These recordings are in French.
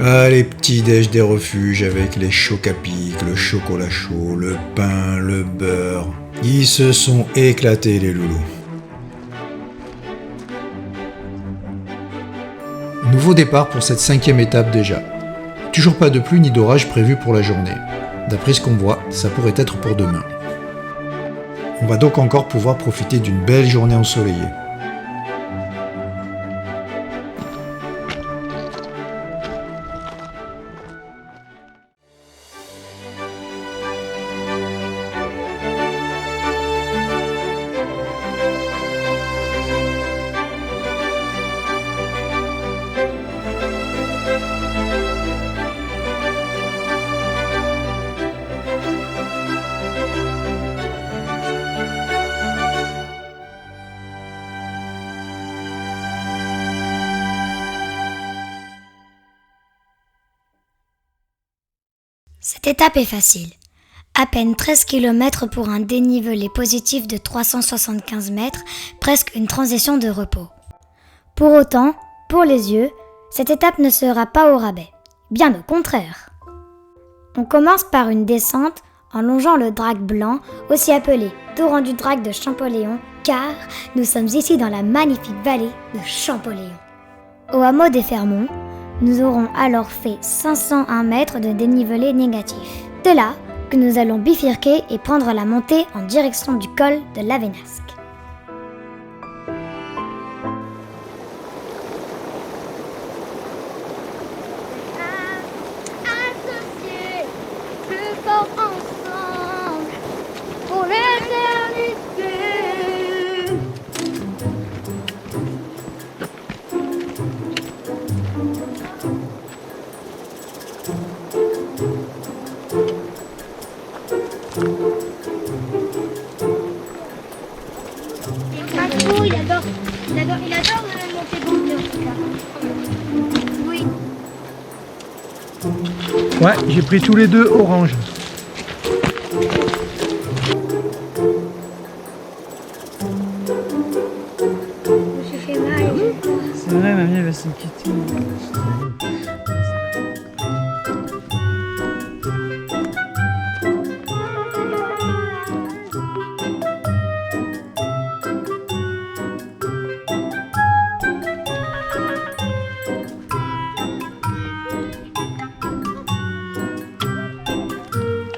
Ah, les petits déj des refuges avec les chocs à pic, le chocolat chaud, le pain, le beurre. Ils se sont éclatés, les loulous. Nouveau départ pour cette 5e étape déjà. Toujours pas de pluie ni d'orage prévu pour la journée. D'après ce qu'on voit, ça pourrait être pour demain. On va donc encore pouvoir profiter d'une belle journée ensoleillée. Cette étape est facile. À peine 13 km pour un dénivelé positif de 375 mètres, presque une transition de repos. Pour autant, pour les yeux, cette étape ne sera pas au rabais. Bien au contraire. On commence par une descente en longeant le drac blanc, aussi appelé torrent du drac de Champollion, car nous sommes ici dans la magnifique vallée de Champollion. Au hameau des Fermonts, nous aurons alors fait 501 mètres de dénivelé négatif. C'est là que nous allons bifurquer et prendre la montée en direction du col de l'Avenasque. Associés, plus fort ensemble, pour l'éternité. Macro, il adore monter gonfler en tout cas. Oui. Ouais, j'ai pris tous les deux orange. Je me suis fait mal. C'est vrai, mamie, elle va s'inquiéter.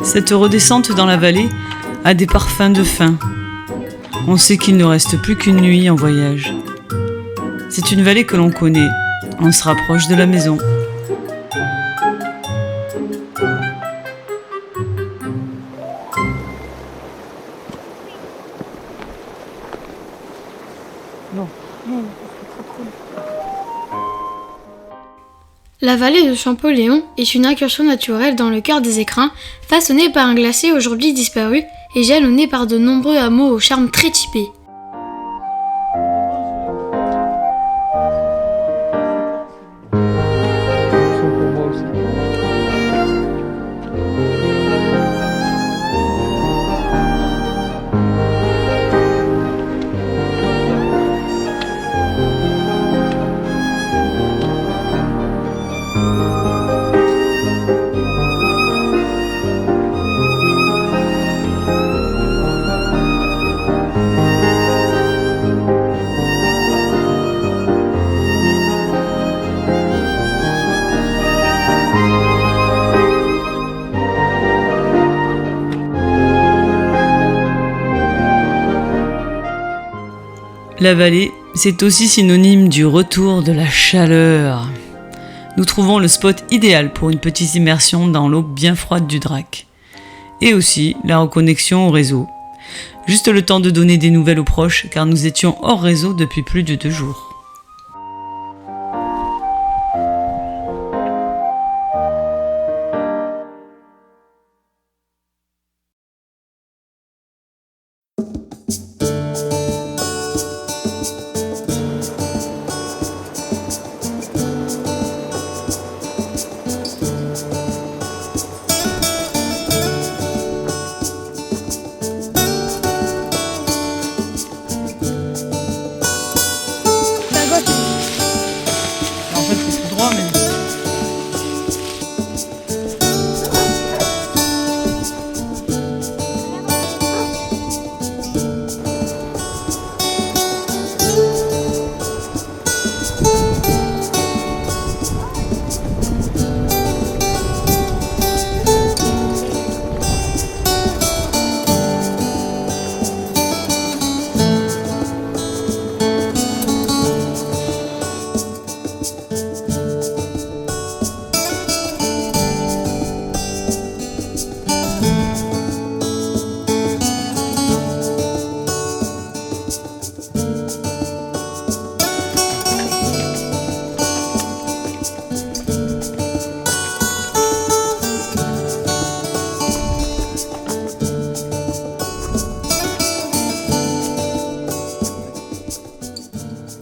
Cette redescente dans la vallée a des parfums de fin. On sait qu'il ne reste plus qu'une nuit en voyage. C'est une vallée que l'on connaît. On se rapproche de la maison. La vallée de Champollion est une incursion naturelle dans le cœur des écrins, façonnée par un glacier aujourd'hui disparu et jalonnée par de nombreux hameaux au charme très typé. La vallée, c'est aussi synonyme du retour de la chaleur. Nous trouvons le spot idéal pour une petite immersion dans l'eau bien froide du Drac. Et aussi la reconnexion au réseau. Juste le temps de donner des nouvelles aux proches car nous étions hors réseau depuis plus de 2 jours.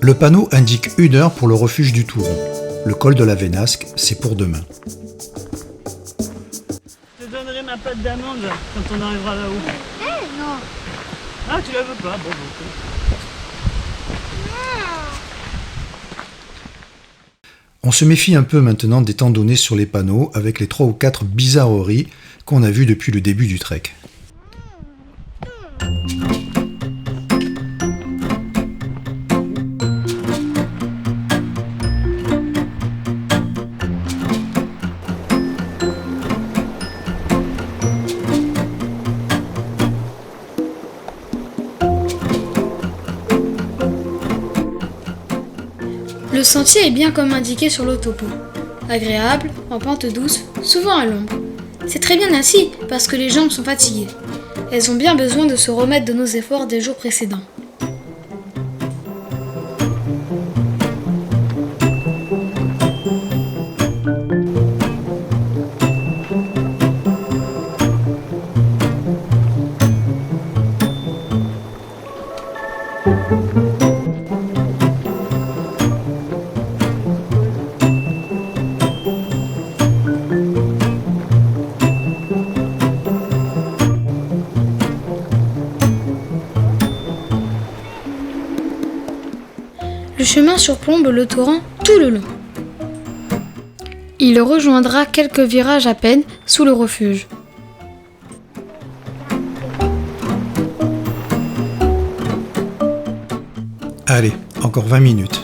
Le panneau indique 1 heure pour le refuge du Touron. Le col de la Vénasque, c'est pour demain. Je te donnerai ma pâte d'amande quand on arrivera là-haut. Non. Ah, tu la veux pas? Bon, ok. On se méfie un peu maintenant des temps donnés sur les panneaux avec les 3 ou 4 bizarreries qu'on a vues depuis le début du trek. Le sentier est bien comme indiqué sur le topo. Agréable, en pente douce, souvent à l'ombre. C'est très bien ainsi parce que les jambes sont fatiguées. Elles ont bien besoin de se remettre de nos efforts des jours précédents. Le chemin surplombe le torrent tout le long. Il rejoindra quelques virages à peine sous le refuge. Allez, encore 20 minutes.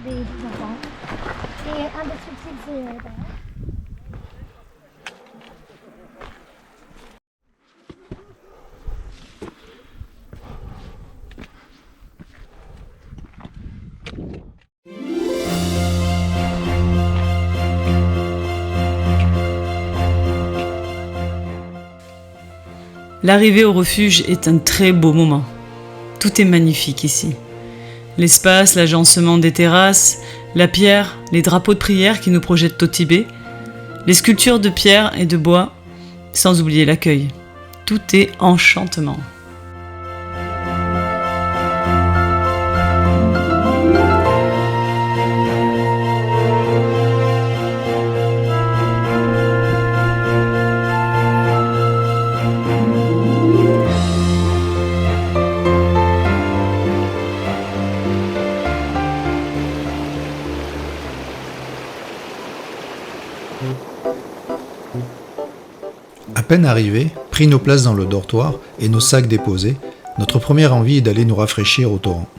Des enfants. Et un des subtils, c'est derrière. L'arrivée au refuge est un très beau moment. Tout est magnifique ici. L'espace, l'agencement des terrasses, la pierre, les drapeaux de prière qui nous projettent au Tibet, les sculptures de pierre et de bois, sans oublier l'accueil. Tout est enchantement. À peine arrivés, pris nos places dans le dortoir et nos sacs déposés, notre première envie est d'aller nous rafraîchir au torrent.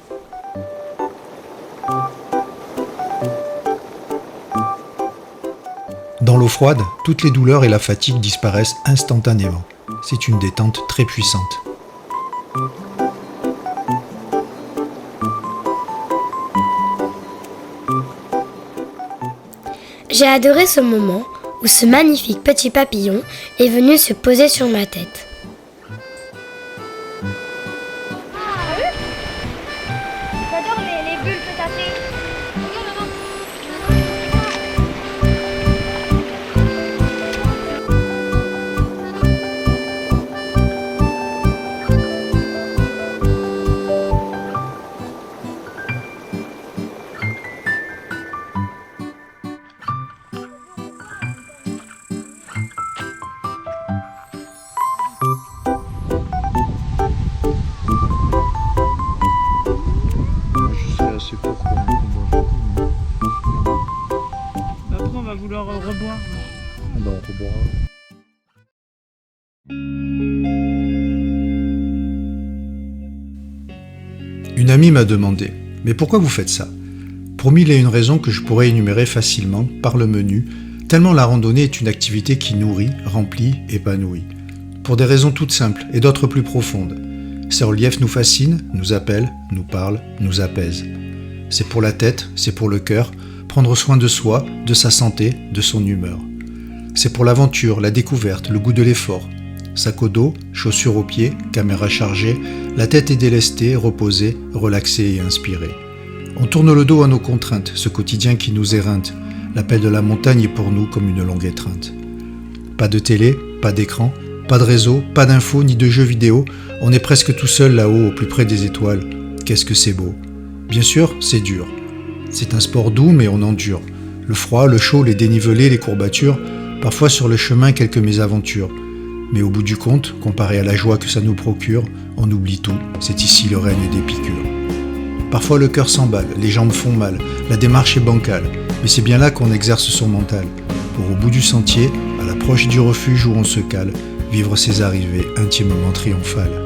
Dans l'eau froide, toutes les douleurs et la fatigue disparaissent instantanément. C'est une détente très puissante. J'ai adoré ce moment où ce magnifique petit papillon est venu se poser sur ma tête. J'adore les bulles que t'as fait. Après, on va vouloir reboire. Une amie m'a demandé « Mais pourquoi vous faites ça ?» Pour 1001 raisons que je pourrais énumérer facilement par le menu, tellement la randonnée est une activité qui nourrit, remplit, épanouit. Pour des raisons toutes simples et d'autres plus profondes. Ces reliefs nous fascinent, nous appellent, nous parlent, nous apaisent. C'est pour la tête, c'est pour le cœur, prendre soin de soi, de sa santé, de son humeur. C'est pour l'aventure, la découverte, le goût de l'effort. sac au dos, chaussures aux pieds, caméra chargée, la tête est délestée, reposée, relaxée et inspirée. On tourne le dos à nos contraintes, ce quotidien qui nous éreinte. L'appel de la montagne est pour nous comme une longue étreinte. Pas de télé, pas d'écran, pas de réseau, pas d'infos ni de jeux vidéo. On est presque tout seul là-haut, au plus près des étoiles. Qu'est-ce que c'est beau. Bien sûr, c'est dur. C'est un sport doux, mais on endure. Le froid, le chaud, les dénivelés, les courbatures, parfois sur le chemin quelques mésaventures. Mais au bout du compte, comparé à la joie que ça nous procure, on oublie tout, c'est ici le règne des piqûres. Parfois le cœur s'emballe, les jambes font mal, la démarche est bancale, mais c'est bien là qu'on exerce son mental, pour au bout du sentier, à l'approche du refuge où on se cale, vivre ses arrivées intimement triomphales.